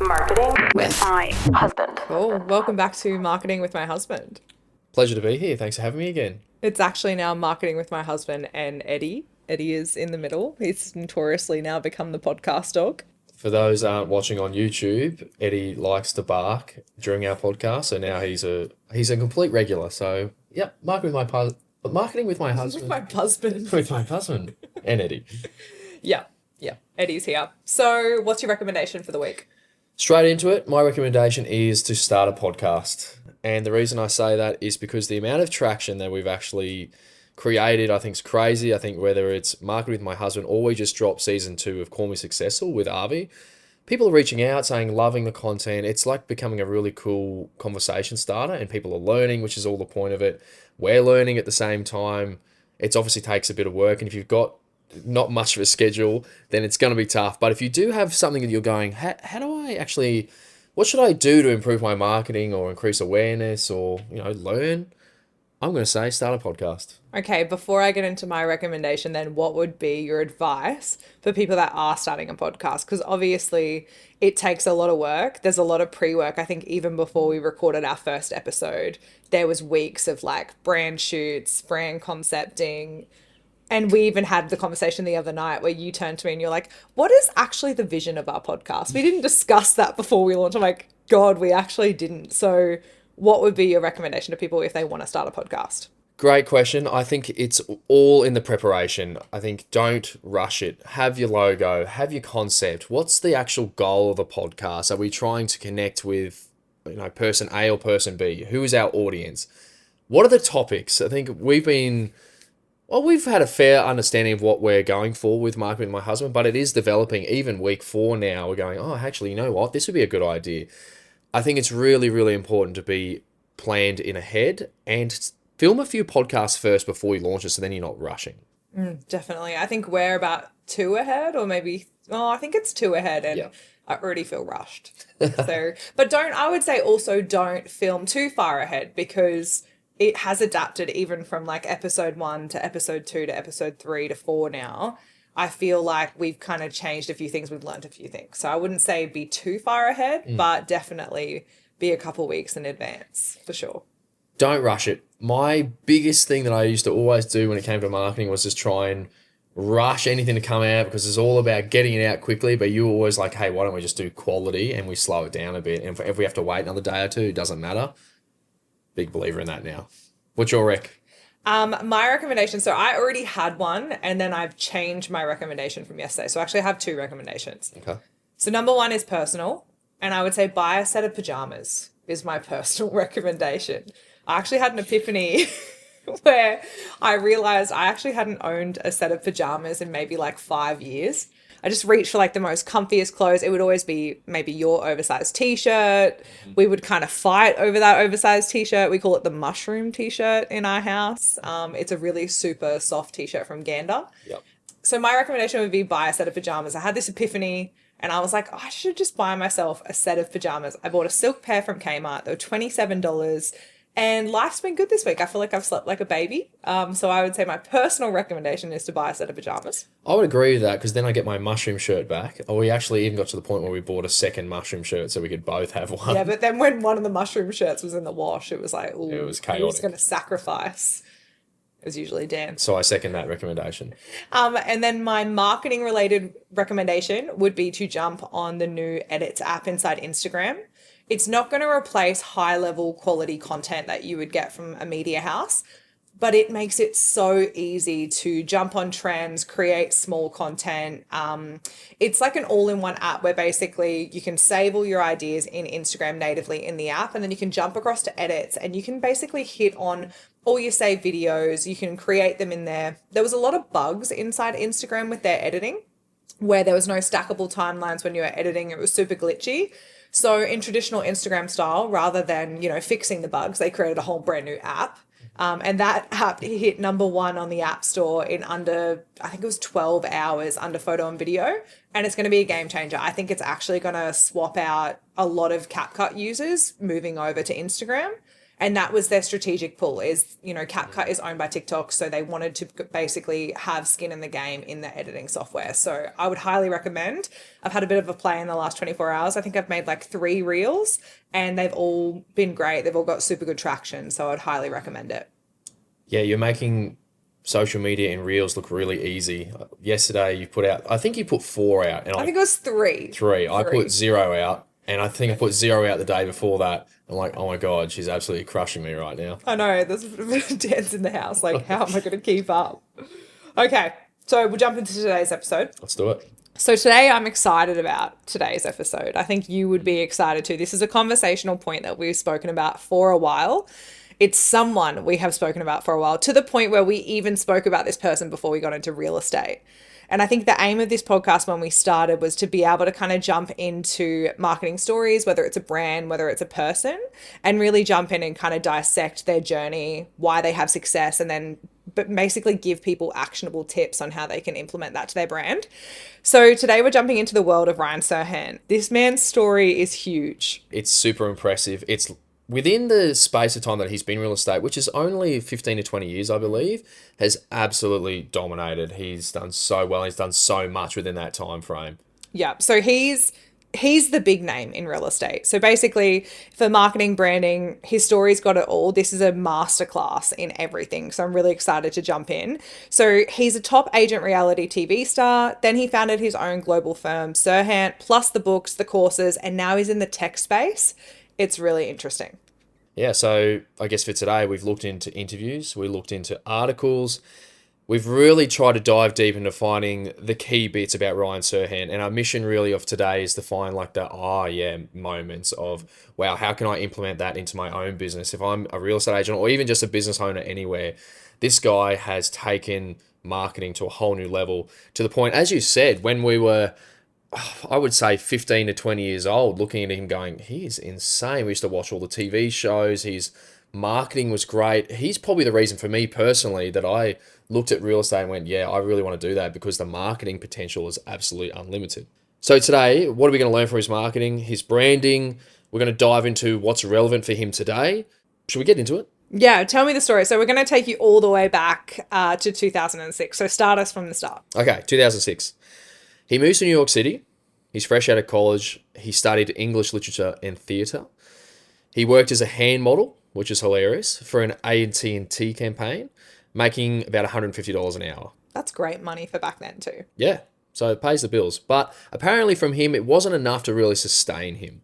Marketing with my husband. Cool. Welcome back to Marketing with my husband. Pleasure to be here. Thanks for having me again. It's actually now Marketing with my husband and Eddie. Eddie is in the middle. He's notoriously now become the podcast dog. For those that aren't watching on YouTube, Eddie likes to bark during our podcast, so now he's a complete regular. So yep, marketing with my husband. With my husband. With my husband and Eddie. Yeah. Eddie's here. So what's your recommendation for the week? Straight into it, my recommendation is to start a podcast. And the reason I say that is because the amount of traction that we've actually created, I think, is crazy. I think whether it's Marketing with my husband or we just dropped season 2 of Call Me Successful with Avi, people are reaching out saying, loving the content. It's like becoming a really cool conversation starter and people are learning, which is all the point of it. We're learning at the same time. It obviously takes a bit of work. And if you've got not much of a schedule, then it's going to be tough. But if you do have something that you're going, how do I actually, what should I do to improve my marketing or increase awareness or, learn? I'm going to say start a podcast. Okay, before I get into my recommendation, then what would be your advice for people that are starting a podcast? Because obviously it takes a lot of work. There's a lot of pre-work. I think even before we recorded our first episode, there was weeks of like brand shoots, brand concepting. And we even had the conversation the other night where you turned to me and you're like, what is actually the vision of our podcast? We didn't discuss that before we launched. I'm like, God, we actually didn't. So what would be your recommendation to people if they want to start a podcast? Great question. I think it's all in the preparation. I think don't rush it. Have your logo, have your concept. What's the actual goal of the podcast? Are we trying to connect with, person A or person B? Who is our audience? What are the topics? I think we've had a fair understanding of what we're going for with Marketing with my husband, but it is developing. Even week 4 now, we're going, actually, you know what? This would be a good idea. I think it's really, really important to be planned in ahead and film a few podcasts first before you launch it so then you're not rushing. Definitely. I think we're about 2 ahead or maybe, I think it's 2 ahead and I already feel rushed. But I would say also don't film too far ahead because it has adapted even from like episode 1 to episode 2 to episode 3 to 4 now. I feel like we've kind of changed a few things. We've learned a few things. So I wouldn't say be too far ahead, but definitely be a couple weeks in advance for sure. Don't rush it. My biggest thing that I used to always do when it came to marketing was just try and rush anything to come out because it's all about getting it out quickly. But you were always like, hey, why don't we just do quality and we slow it down a bit? And if we have to wait another day or 2, it doesn't matter. Big believer in that now. What's your rec? My recommendation, so I already had one and then I've changed my recommendation from yesterday. So actually I have 2 recommendations. Okay. So number 1 is personal. And I would say buy a set of pajamas is my personal recommendation. I actually had an epiphany where I realized I actually hadn't owned a set of pajamas in maybe like 5 years. I just reached for like the most comfiest clothes. It would always be maybe your oversized t-shirt. We would kind of fight over that oversized t-shirt. We call it the mushroom t-shirt in our house. It's a really super soft t-shirt from Gander. Yep. So my recommendation would be buy a set of pajamas. I had this epiphany and I was like, I should just buy myself a set of pajamas. I bought a silk pair from Kmart. They were $27. And life's been good this week. I feel like I've slept like a baby. So I would say my personal recommendation is to buy a set of pajamas. I would agree with that because then I get my mushroom shirt back. We actually even got to the point where we bought a second mushroom shirt so we could both have one. Yeah, but then when one of the mushroom shirts was in the wash, it was like, ooh, it was chaotic. Who's going to sacrifice? It was usually Dan. So I second that recommendation. And then my marketing related recommendation would be to jump on the new Edits app inside Instagram. It's not going to replace high level quality content that you would get from a media house, but it makes it so easy to jump on trends, create small content. It's like an all-in-one app where basically you can save all your ideas in Instagram natively in the app, and then you can jump across to Edits and you can basically hit on all your saved videos. You can create them in there. There was a lot of bugs inside Instagram with their editing where there was no stackable timelines when you were editing. It was super glitchy. So in traditional Instagram style, rather than, fixing the bugs, they created a whole brand new app. And that app hit number 1 on the App Store in under, I think it was 12 hours under photo and video. And it's going to be a game changer. I think it's actually going to swap out a lot of CapCut users moving over to Instagram. And that was their strategic pull is, CapCut is owned by TikTok. So they wanted to basically have skin in the game in the editing software. So I would highly recommend. I've had a bit of a play in the last 24 hours. I think I've made like 3 reels and they've all been great. They've all got super good traction. So I'd highly recommend it. Yeah, you're making social media and reels look really easy. Yesterday you put out, I think you put 4 out. And I think it was 3. 3. I put 0 out. And I think I put 0 out the day before that. I'm like, oh my God, she's absolutely crushing me right now. I know, there's a bit of dance in the house. Like, how am I going to keep up? Okay, so we'll jump into today's episode. Let's do it. So today I'm excited about today's episode. I think you would be excited too. This is a conversational point that we've spoken about for a while. It's someone we have spoken about for a while, to the point where we even spoke about this person before we got into real estate. And I think the aim of this podcast when we started was to be able to kind of jump into marketing stories, whether it's a brand, whether it's a person, and really jump in and kind of dissect their journey, why they have success, and then but basically give people actionable tips on how they can implement that to their brand. So today we're jumping into the world of Ryan Serhant. This man's story is huge. It's super impressive. It's within the space of time that he's been in real estate, which is only 15 to 20 years, I believe, has absolutely dominated. He's done so well. He's done so much within that time frame. Yeah. So he's the big name in real estate. So basically for marketing, branding, his story's got it all. This is a masterclass in everything. So I'm really excited to jump in. So he's a top agent reality TV star. Then he founded his own global firm, Serhant, plus the books, the courses, and now he's in the tech space. It's really interesting. Yeah, so I guess for today, we've looked into interviews, we looked into articles. We've really tried to dive deep into finding the key bits about Ryan Serhant. And our mission really of today is to find like the, moments of, wow, how can I implement that into my own business? If I'm a real estate agent or even just a business owner anywhere, this guy has taken marketing to a whole new level, to the point, as you said, when we were, I would say 15 to 20 years old, looking at him going, he is insane. We used to watch all the TV shows. His marketing was great. He's probably the reason for me personally that I looked at real estate and went, yeah, I really want to do that, because the marketing potential is absolutely unlimited. So today, what are we going to learn from his marketing, his branding? We're going to dive into what's relevant for him today. Should we get into it? Yeah, tell me the story. So we're going to take you all the way back to 2006. So start us from the start. Okay, 2006. He moves to New York City. He's fresh out of college. He studied English literature and theatre. He worked as a hand model, which is hilarious, for an AT&T campaign, making about $150 an hour. That's great money for back then too. Yeah, so it pays the bills. But apparently from him, it wasn't enough to really sustain him.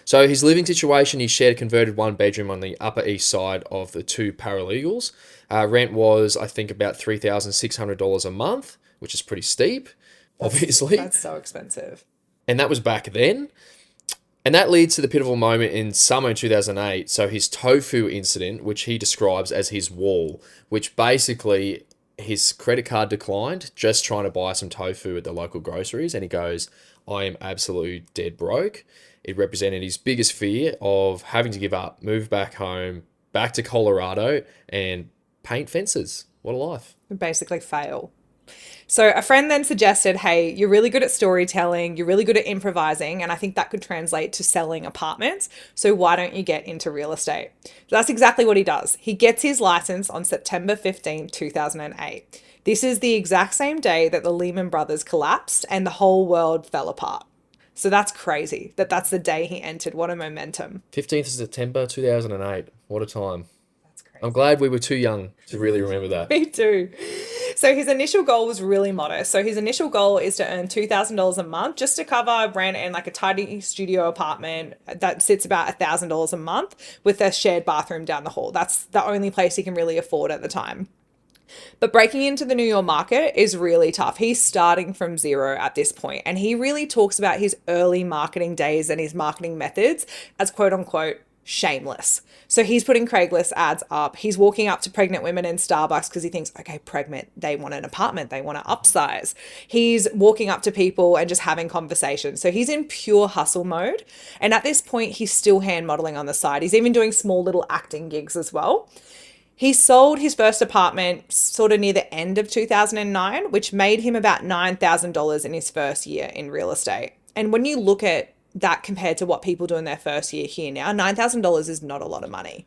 So his living situation, he shared a converted 1-bedroom on the Upper East Side of the 2 paralegals. Rent was, I think, about $3,600 a month, which is pretty steep, obviously. That's so expensive. And that was back then. And that leads to the pivotal moment in summer 2008. So his Tofu incident, which he describes as his wall, which basically his credit card declined just trying to buy some tofu at the local groceries. And he goes, I am absolutely dead broke. It represented his biggest fear of having to give up, move back home, back to Colorado, and paint fences. What a life. Basically fail. So a friend then suggested, hey, you're really good at storytelling, you're really good at improvising, and I think that could translate to selling apartments. So why don't you get into real estate? So that's exactly what he does. He gets his license on September 15, 2008. This is the exact same day that the Lehman Brothers collapsed and the whole world fell apart. So that's crazy that that's the day he entered. What a momentum. 15th of September 2008. What a time. That's crazy. I'm glad we were too young to really remember that. Me too. So his initial goal was really modest. So his initial goal is to earn $2,000 a month just to cover rent and like a tiny studio apartment that sits about $1,000 a month with a shared bathroom down the hall. That's the only place he can really afford at the time. But breaking into the New York market is really tough. He's starting from zero at this point, and he really talks about his early marketing days and his marketing methods as quote unquote shameless. So he's putting Craigslist ads up. He's walking up to pregnant women in Starbucks because he thinks, okay, pregnant, they want an apartment, they want to upsize. He's walking up to people and just having conversations. So he's in pure hustle mode. And at this point, he's still hand modeling on the side. He's even doing small little acting gigs as well. He sold his first apartment sort of near the end of 2009, which made him about $9,000 in his first year in real estate. And when you look at that compared to what people do in their first year here now, $9,000 is not a lot of money.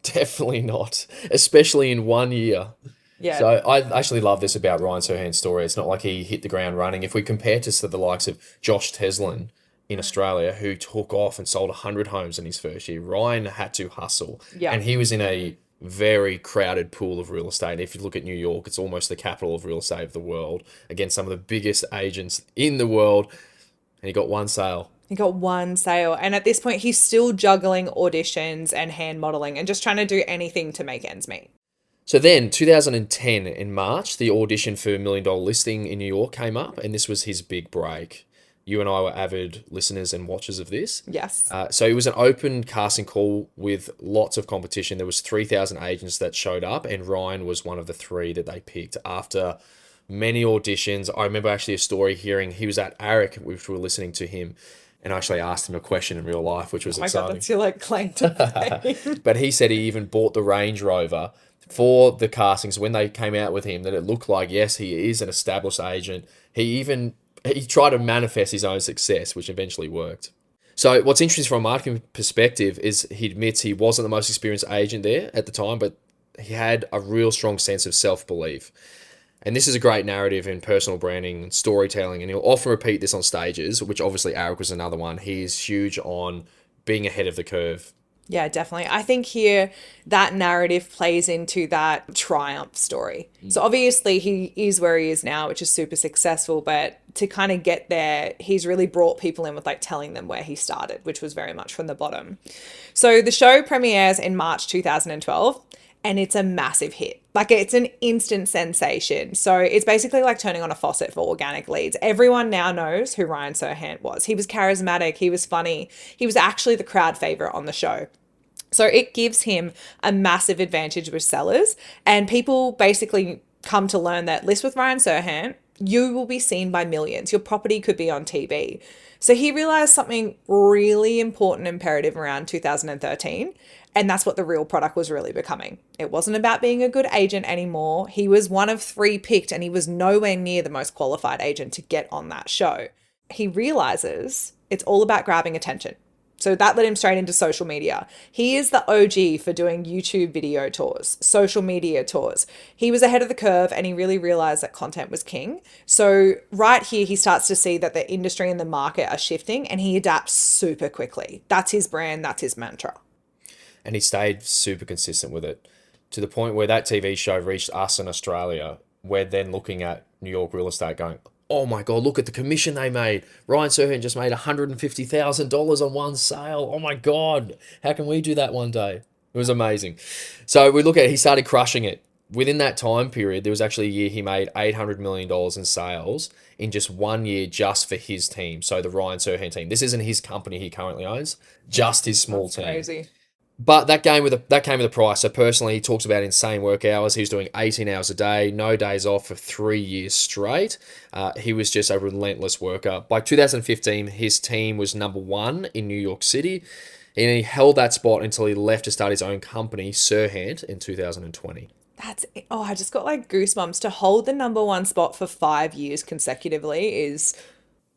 Definitely not, especially in 1 year. Yeah. So I actually love this about Ryan Serhant's story. It's not like he hit the ground running. If we compare to the likes of Josh Teslin in Australia, who took off and sold 100 homes in his first year, Ryan had to hustle. Yeah. And he was in a very crowded pool of real estate. If you look at New York, it's almost the capital of real estate of the world. Against some of the biggest agents in the world. And he got one sale. He got one sale. And at this point, he's still juggling auditions and hand modeling and just trying to do anything to make ends meet. So then, 2010 in March, the audition for $1 Million Listing in New York came up, and this was his big break. You and I were avid listeners and watchers of this. Yes. So it was an open casting call with lots of competition. There was 3,000 agents that showed up, and Ryan was one of the 3 that they picked after many auditions. I remember actually a story hearing he was at ARIC, which we were listening to him, and I actually asked him a question in real life, which was exciting. Oh my God, that's your claim to fame. But he said he even bought the Range Rover for the castings when they came out with him, that it looked like, yes, he is an established agent. He tried to manifest his own success, which eventually worked. So what's interesting from a marketing perspective is he admits he wasn't the most experienced agent there at the time, but he had a real strong sense of self-belief. And this is a great narrative in personal branding and storytelling, and he'll often repeat this on stages, which obviously Eric was another one. He is huge on being ahead of the curve. Yeah, definitely. I think here that narrative plays into that triumph story. So obviously he is where he is now, which is super successful, but to kind of get there, he's really brought people in with telling them where he started, which was very much from the bottom. So the show premieres in March 2012 and it's a massive hit. It's an instant sensation. So it's basically like turning on a faucet for organic leads. Everyone now knows who Ryan Serhant was. He was charismatic. He was funny. He was actually the crowd favorite on the show. So it gives him a massive advantage with sellers, and people basically come to learn that list with Ryan Serhant, you will be seen by millions. Your property could be on TV. So he realized something really important, imperative around 2013. And that's what the real product was really becoming. It wasn't about being a good agent anymore. He was one of 3 picked, and he was nowhere near the most qualified agent to get on that show. He realizes it's all about grabbing attention. So that led him straight into social media. He is the OG for doing YouTube video tours, social media tours. He was ahead of the curve, and he really realized that content was king. So right here, he starts to see that the industry and the market are shifting, and he adapts super quickly. That's his brand. That's his mantra. And he stayed super consistent with it to the point where that TV show reached us in Australia. We're then looking at New York real estate going, oh my God, look at the commission they made. Ryan Serhant just made $150,000 on one sale. Oh my God, how can we do that one day? It was amazing. So we look at it, he started crushing it. Within that time period, there was actually a year he made $800 million in sales in just 1 year just for his team. So the Ryan Serhant team. This isn't his company he currently owns, just his small team. Crazy. But that came with a price. So personally, he talks about insane work hours. He was doing 18 hours a day, no days off for 3 years straight. He was just a relentless worker. By 2015, his team was number 1 in New York City. And he held that spot until he left to start his own company, Serhant, in 2020. I just got goosebumps. To hold the number 1 spot for 5 years consecutively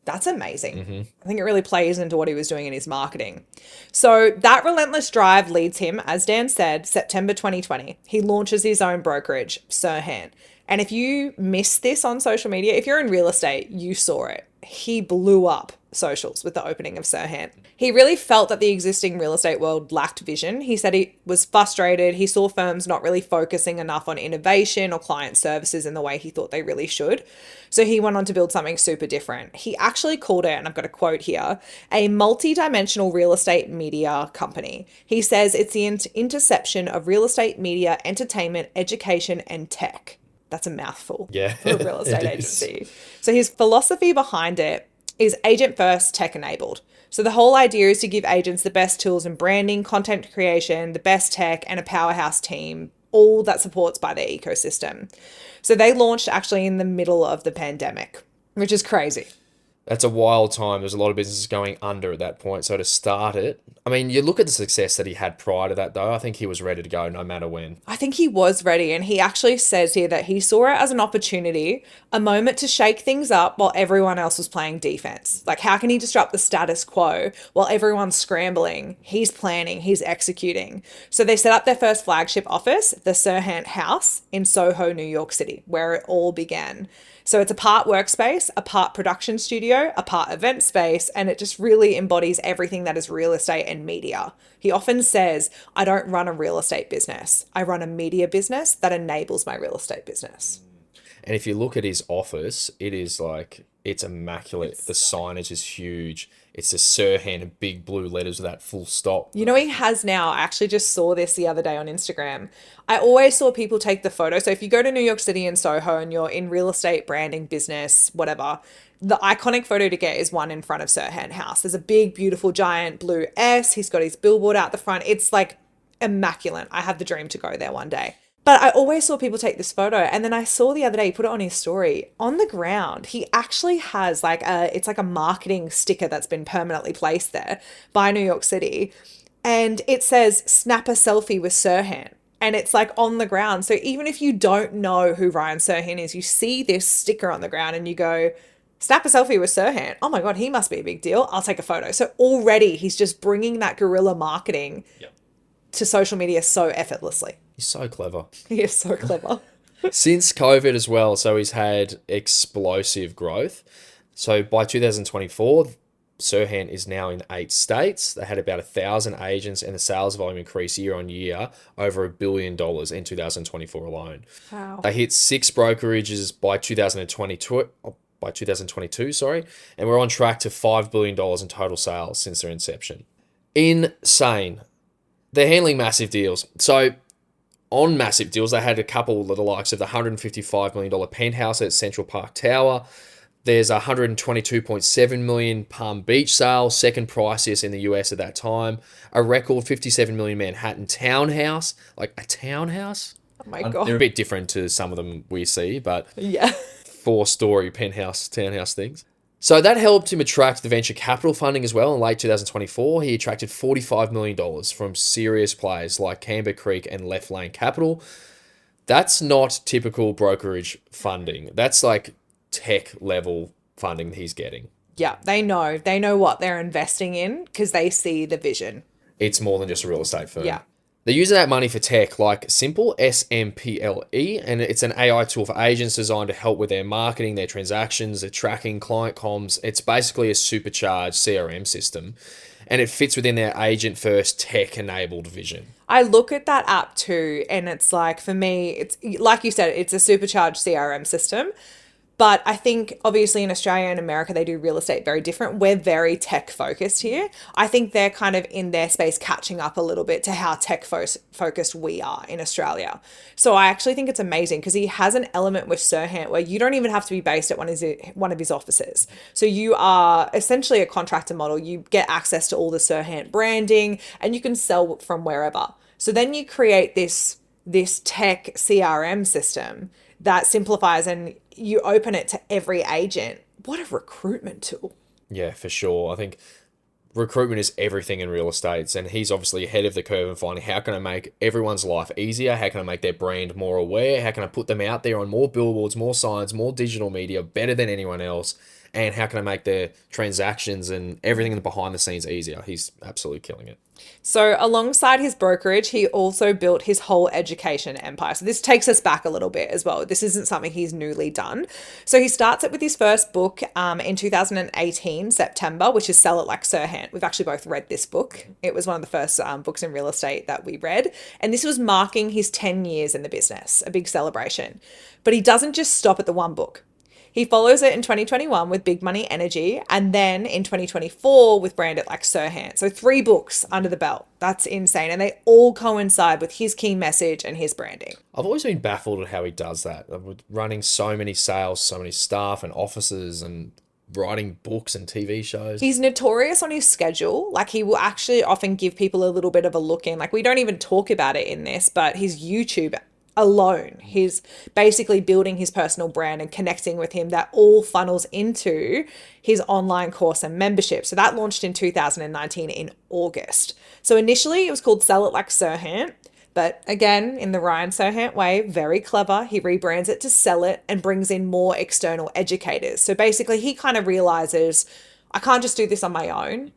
that's amazing. Mm-hmm. I think it really plays into what he was doing in his marketing. So that relentless drive leads him, as Dan said, September 2020. He launches his own brokerage, Serhant. And if you missed this on social media, if you're in real estate, you saw it. He blew up socials with the opening of Serhant. He really felt that the existing real estate world lacked vision. He said he was frustrated. He saw firms not really focusing enough on innovation or client services in the way he thought they really should. So he went on to build something super different. He actually called it, and I've got a quote here, a multi-dimensional real estate media company. He says it's the intersection of real estate, media, entertainment, education, and tech. That's a mouthful for a real estate agency. So his philosophy behind it is agent first, tech enabled. So the whole idea is to give agents the best tools in branding, content creation, the best tech, and a powerhouse team, all that supports by their ecosystem. So they launched actually in the middle of the pandemic, which is crazy. That's a wild time. There's a lot of businesses going under at that point. So to start it, I mean, you look at the success that he had prior to that, though. I think he was ready to go no matter when. I think he was ready, and he actually says here that he saw it as an opportunity, a moment to shake things up while everyone else was playing defense. Like, how can he disrupt the status quo while everyone's scrambling? He's planning, he's executing. So they set up their first flagship office, the Serhant House in Soho, New York City, where it all began. So it's a part workspace, a part production studio, a part event space, and it just really embodies everything that is real estate and media. He often says, I don't run a real estate business. I run a media business that enables my real estate business. And if you look at his office, it is like, it's immaculate. The signage is huge. It's a Serhant in big blue letters with that full stop. You know, he has now, I actually just saw this the other day on Instagram. I always saw people take the photo. So if you go to New York City and Soho and you're in real estate, branding, business, whatever, the iconic photo to get is one in front of Serhant House. There's a big, beautiful, giant blue S. He's got his billboard out the front. It's like immaculate. I have the dream to go there one day. But I always saw people take this photo, and then I saw the other day, he put it on his story. On the ground, he actually has it's like a marketing sticker that's been permanently placed there by New York City. And it says, snap a selfie with Serhant. And it's like on the ground. So even if you don't know who Ryan Serhant is, you see this sticker on the ground and you go, snap a selfie with Serhant. Oh my God, he must be a big deal. I'll take a photo. So already he's just bringing that guerrilla marketing to social media so effortlessly. He's so clever. He is so clever. Since COVID as well, so he's had explosive growth. So by 2024, Serhant is now in 8 states. They had about 1,000 agents, and the sales volume increased year on year over $1 billion in 2024 alone. Wow. They hit 6 brokerages by 2022, sorry, and we're on track to $5 billion in total sales since their inception. Insane. They're handling massive deals. So on massive deals, they had a couple of the likes of the $155 million penthouse at Central Park Tower. There's a $122.7 million Palm Beach sale, second priciest in the US at that time. A record $57 million Manhattan townhouse. Like a townhouse? Oh my God. They're a bit different to some of them we see, but Yeah. 4-story penthouse, townhouse things. So that helped him attract the venture capital funding as well. In late 2024, he attracted $45 million from serious players like Camber Creek and Left Lane Capital. That's not typical brokerage funding. That's like tech level funding he's getting. Yeah, they know what they're investing in because they see the vision. It's more than just a real estate firm. Yeah. They're using that money for tech like Simple, SMPLE, and it's an AI tool for agents designed to help with their marketing, their transactions, their tracking, client comms. It's basically a supercharged CRM system, and it fits within their agent-first tech-enabled vision. I look at that app too, and it's like, for me, it's like you said, it's a supercharged CRM system. But I think obviously in Australia and America, they do real estate very different. We're very tech focused here. I think they're kind of in their space catching up a little bit to how tech focused we are in Australia. So I actually think it's amazing because he has an element with Serhant where you don't even have to be based at one of his offices. So you are essentially a contractor model. You get access to all the Serhant branding and you can sell from wherever. So then you create this tech CRM system that simplifies and you open it to every agent. What a recruitment tool. Yeah, for sure. I think recruitment is everything in real estate, and he's obviously ahead of the curve in finding how can I make everyone's life easier? How can I make their brand more aware? How can I put them out there on more billboards, more signs, more digital media, better than anyone else? And how can I make their transactions and everything behind the scenes easier? He's absolutely killing it. So alongside his brokerage, he also built his whole education empire. So this takes us back a little bit as well. This isn't something he's newly done. So he starts it with his first book in 2018, September, which is Sell It Like Serhant. We've actually both read this book. It was one of the first books in real estate that we read. And this was marking his 10 years in the business, a big celebration. But he doesn't just stop at the one book. He follows it in 2021 with Big Money Energy, and then in 2024 with Brand It Like Serhant. So 3 books under the belt. That's insane. And they all coincide with his key message and his branding. I've always been baffled at how he does that. With running so many sales, so many staff and offices and writing books and TV shows. He's notorious on his schedule. Like, he will actually often give people a little bit of a look in. Like, we don't even talk about it in this, but his YouTube alone, he's basically building his personal brand and connecting with him, that all funnels into his online course and membership. So that launched in 2019 in August. So initially it was called Sell It Like Serhant. But again, in the Ryan Serhant way, very clever, he rebrands it to Sell It and brings in more external educators. So basically he kind of realizes, I can't just do this on my own.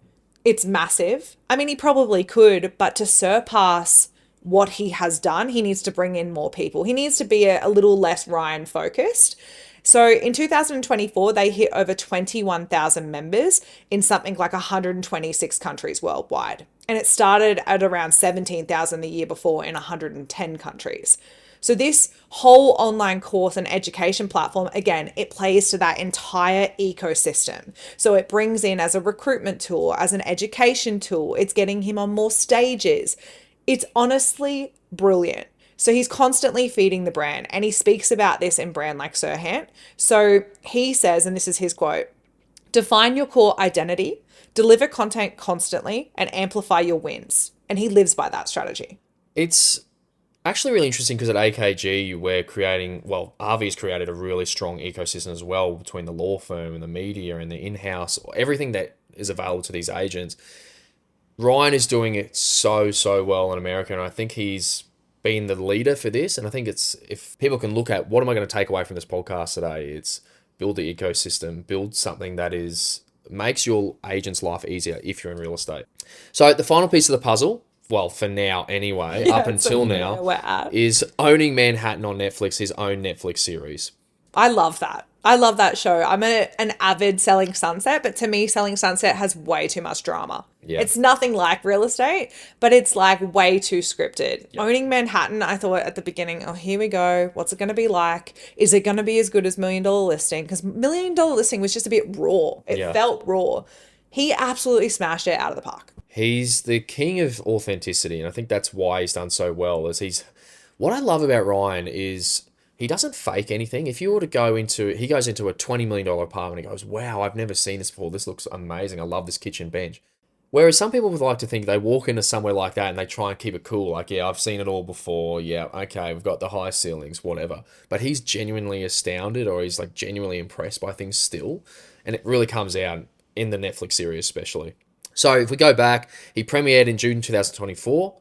It's massive. I mean, he probably could, but to surpass what he has done, he needs to bring in more people. He needs to be a little less Ryan focused. So in 2024, they hit over 21,000 members in something like 126 countries worldwide. And it started at around 17,000 the year before in 110 countries. So this whole online course and education platform, again, it plays to that entire ecosystem. So it brings in as a recruitment tool, as an education tool, it's getting him on more stages. It's honestly brilliant. So he's constantly feeding the brand, and he speaks about this in Brand Like Serhant. So he says, and this is his quote, define your core identity, deliver content constantly, and amplify your wins. And he lives by that strategy. It's actually really interesting because at AKG, we're creating, well, Avi's created a really strong ecosystem as well between the law firm and the media and the in-house, everything that is available to these agents. Ryan is doing it so well in America, and I think he's been the leader for this. And I think it's, if people can look at what am I going to take away from this podcast today, it's build the ecosystem, build something that makes your agent's life easier if you're in real estate. So the final piece of the puzzle, well, for now anyway, up until now, is Owning Manhattan on Netflix, his own Netflix series. I love that. I love that show. I'm an avid Selling Sunset, but to me, Selling Sunset has way too much drama. Yeah. It's nothing like real estate, but it's like way too scripted. Yep. Owning Manhattan, I thought at the beginning, oh, here we go. What's it going to be like? Is it going to be as good as $1 Million Listing? Because $1 Million Listing was just a bit raw. It felt raw. He absolutely smashed it out of the park. He's the king of authenticity, and I think that's why he's done so well. What I love about Ryan is he doesn't fake anything. If you were to he goes into a $20 million apartment and goes, wow, I've never seen this before. This looks amazing. I love this kitchen bench. Whereas some people would like to think they walk into somewhere like that and they try and keep it cool. Like, yeah, I've seen it all before. Yeah, okay, we've got the high ceilings, whatever. But he's genuinely astounded, or he's like genuinely impressed by things still. And it really comes out in the Netflix series especially. So if we go back, he premiered in June 2024,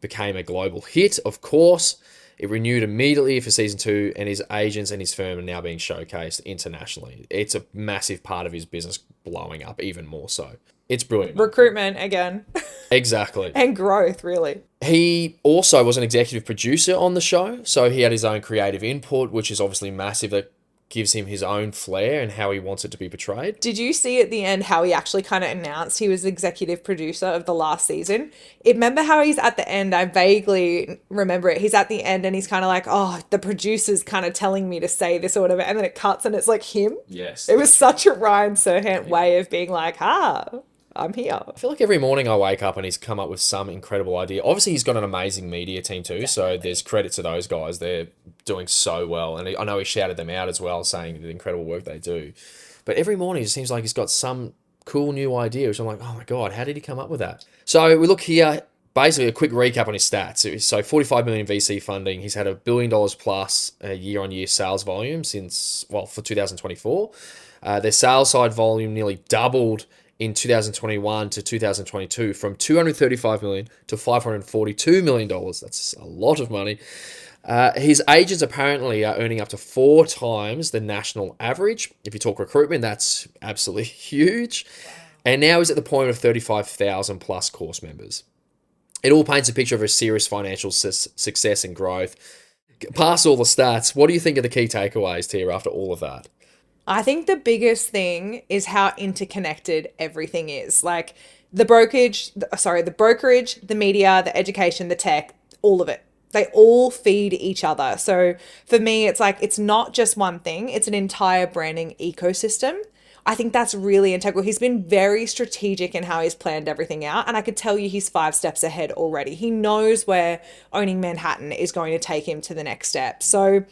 became a global hit, of course. It renewed immediately for season 2, and his agents and his firm are now being showcased internationally. It's a massive part of his business blowing up even more so. It's brilliant. Recruitment again. Exactly. And growth, really. He also was an executive producer on the show, so he had his own creative input, which is obviously massive. That gives him his own flair and how he wants it to be portrayed. Did you see at the end how he actually kind of announced he was executive producer of the last season? Remember how he's at the end? I vaguely remember it. He's at the end and he's kind of like, oh, the producer's kind of telling me to say this or whatever. And then it cuts and it's like him. Yes. It was such a Ryan Serhant way of being like, I'm here. I feel like every morning I wake up and he's come up with some incredible idea. Obviously, he's got an amazing media team too, Definitely. So there's credit to those guys. They're doing so well. And I know he shouted them out as well, saying the incredible work they do. But every morning it seems like he's got some cool new idea, which I'm like, oh my God, how did he come up with that? So we look here, basically a quick recap on his stats. So 45 million VC funding. He's had $1 billion plus year-on-year sales volume for 2024. Their sales side volume nearly doubled in 2021 to 2022 from $235 million to $542 million. That's a lot of money. His agents apparently are earning up to 4 times the national average. If you talk recruitment, that's absolutely huge. And now he's at the point of 35,000 plus course members. It all paints a picture of a serious financial success and growth. Past all the stats, what do you think are the key takeaways, Tia, after all of that? I think the biggest thing is how interconnected everything is. Like the brokerage, the media, the education, the tech, all of it. They all feed each other. So for me, it's like, it's not just one thing. It's an entire branding ecosystem. I think that's really integral. He's been very strategic in how he's planned everything out. And I could tell you he's 5 steps ahead already. He knows where Owning Manhattan is going to take him to the next step. So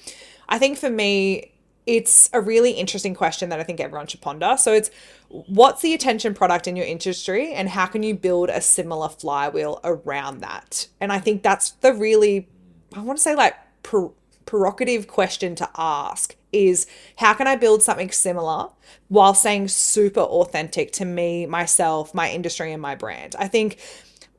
I think for me, it's a really interesting question that I think everyone should ponder. So it's, what's the attention product in your industry and how can you build a similar flywheel around that? And I think that's the really, I want to say like prerogative question to ask is, how can I build something similar while staying super authentic to me, myself, my industry, and my brand? I think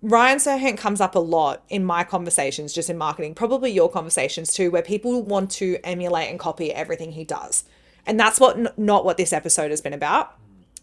Ryan Serhant comes up a lot in my conversations, just in marketing, probably your conversations too, where people want to emulate and copy everything he does. And that's not what this episode has been about.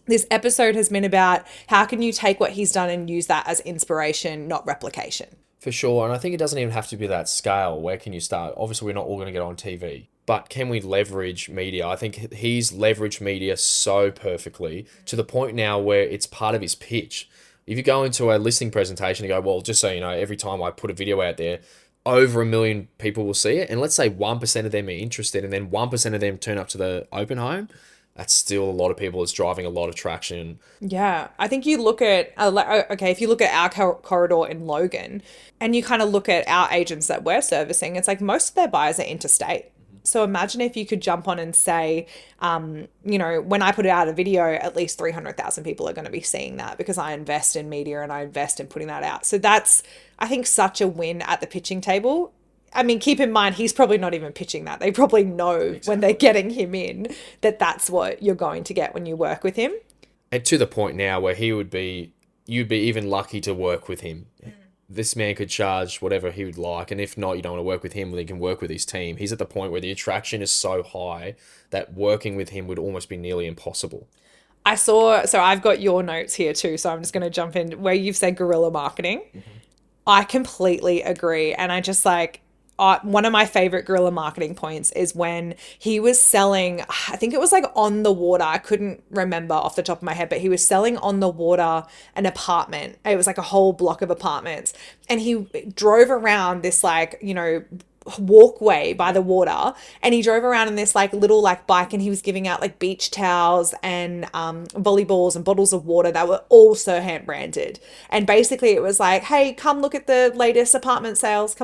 This episode has been about how can you take what he's done and use that as inspiration, not replication. For sure. And I think it doesn't even have to be that scale. Where can you start? Obviously, we're not all going to get on TV, but can we leverage media? I think he's leveraged media so perfectly to the point now where it's part of his pitch. If you go into a listing presentation and go, well, just so you know, every time I put a video out there, over 1 million people will see it. And let's say 1% of them are interested and then 1% of them turn up to the open home. That's still a lot of people. It's driving a lot of traction. Yeah. I think you look at, if you look at our corridor in Logan and you kind of look at our agents that we're servicing, it's like most of their buyers are interstate. So imagine if you could jump on and say, when I put out a video, at least 300,000 people are going to be seeing that because I invest in media and I invest in putting that out. So that's, I think, such a win at the pitching table. I mean, keep in mind, he's probably not even pitching that. They probably know when they're getting him in that that's what you're going to get when you work with him. And to the point now where you'd be even lucky to work with him. This man could charge whatever he would like. And if not, you don't want to work with him, well, he can work with his team. He's at the point where the attraction is so high that working with him would almost be nearly impossible. So I've got your notes here too. So I'm just going to jump in where you've said guerrilla marketing. Mm-hmm. I completely agree. And I just one of my favorite guerrilla marketing points is when he was selling, I think it was like on the water. I couldn't remember off the top of my head, but he was selling on the water an apartment. It was like a whole block of apartments. And he drove around this walkway by the water, and he drove around in this little bike, and he was giving out beach towels and volleyballs and bottles of water that were all Serhant branded. And basically it was like, hey, come look at the latest apartment sales,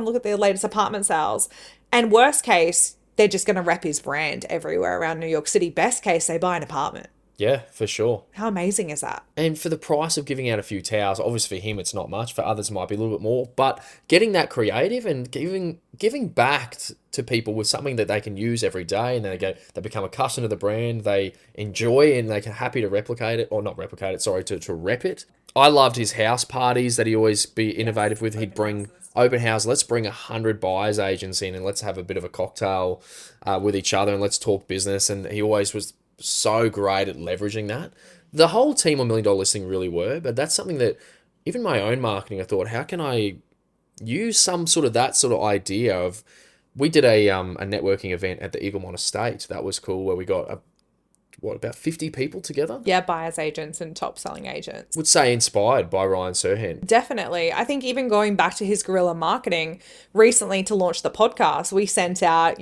and worst case, they're just going to rep his brand everywhere around New York City. Best case, they buy an apartment. Yeah, for sure. How amazing is that? And for the price of giving out a few towels, obviously for him it's not much, for others it might be a little bit more, but getting that creative and giving back to people with something that they can use every day, and then they become accustomed to the brand, they enjoy, and they're happy to replicate it, or not replicate it, sorry, to rep it. I loved his house parties that he always be innovative with. He'd bring open house, let's bring 100 buyers agents in and let's have a bit of a cocktail with each other and let's talk business. And he always was so great at leveraging that. The whole team on $1 Million Listing really were, but that's something that even my own marketing, I thought, how can I use some sort of that sort of idea of, we did a networking event at the Eaglemont Estate. That was cool, where we got about 50 people together? Yeah, buyers agents and top selling agents. Would say inspired by Ryan Serhant. Definitely. I think even going back to his guerrilla marketing, recently to launch the podcast, we sent out,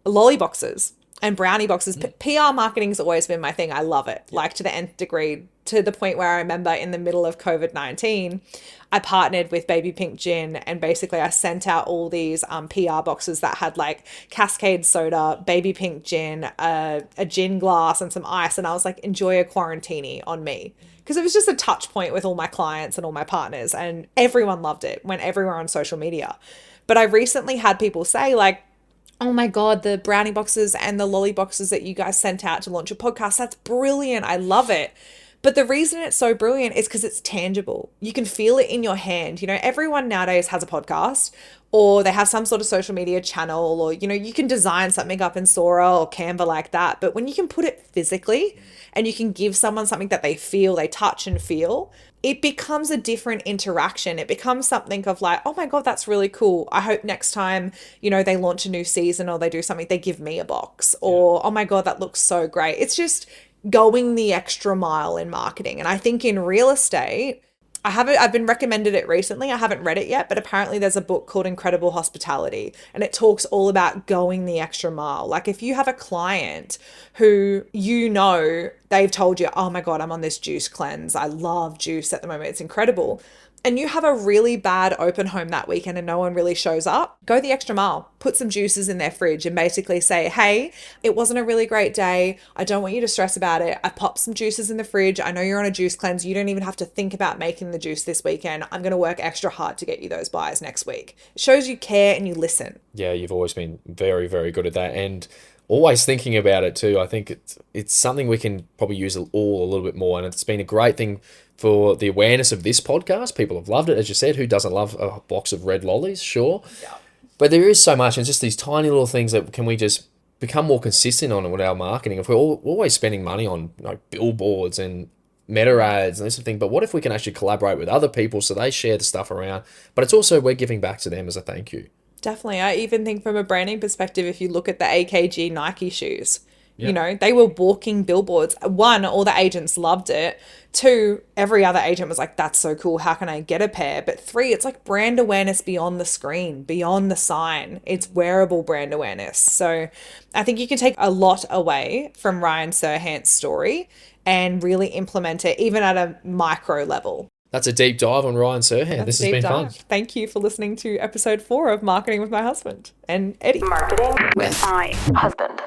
lolly boxes and brownie boxes. PR marketing has always been my thing. I love it, to the nth degree, to the point where I remember in the middle of COVID-19, I partnered with Baby Pink Gin, and basically I sent out all these PR boxes that had Cascade soda, Baby Pink Gin, a gin glass and some ice. And I was like, enjoy a quarantini on me. Because it was just a touch point with all my clients and all my partners, and everyone loved it, went everywhere on social media. But I recently had people say oh my God, the brownie boxes and the lolly boxes that you guys sent out to launch a podcast, that's brilliant. I love it. But the reason it's so brilliant is because it's tangible. You can feel it in your hand. Everyone nowadays has a podcast, or they have some sort of social media channel, or, you can design something up in Sora or Canva like that. But when you can put it physically and you can give someone something that they feel, they touch and feel, it becomes a different interaction. It becomes something of oh my God, that's really cool. I hope next time, they launch a new season or they do something, they give me a box, or, oh my God, that looks so great. It's just going the extra mile in marketing. And I think in real estate, I've been recommended it recently. I haven't read it yet, but apparently there's a book called Incredible Hospitality, and it talks all about going the extra mile. If you have a client who, they've told you, oh my God, I'm on this juice cleanse. I love juice at the moment. It's incredible. and you have a really bad open home that weekend and no one really shows up, go the extra mile. Put some juices in their fridge and basically say, hey, it wasn't a really great day. I don't want you to stress about it. I popped some juices in the fridge. I know you're on a juice cleanse. You don't even have to think about making the juice this weekend. I'm going to work extra hard to get you those buys next week. It shows you care and you listen. Yeah, you've always been very, very good at that. And always thinking about it too. I think it's something we can probably use all a little bit more. And it's been a great thing for the awareness of this podcast. People have loved it. As you said, who doesn't love a box of red lollies? Sure. Yeah. But there is so much, and just these tiny little things that can we just become more consistent on with our marketing. If we're always spending money on billboards and meta ads and this sort of thing, but what if we can actually collaborate with other people so they share the stuff around, but it's also we're giving back to them as a thank you. Definitely. I even think from a branding perspective, if you look at the AKG Nike shoes, you know, they were walking billboards. One, all the agents loved it. Two, every other agent was like, that's so cool. How can I get a pair? But three, it's like brand awareness beyond the screen, beyond the sign. It's wearable brand awareness. So I think you can take a lot away from Ryan Serhant's story and really implement it even at a micro level. That's a deep dive on Ryan Serhant. This has been fun. Thank you for listening to episode 4 of Marketing with My Husband and Eddie. Marketing with my husband.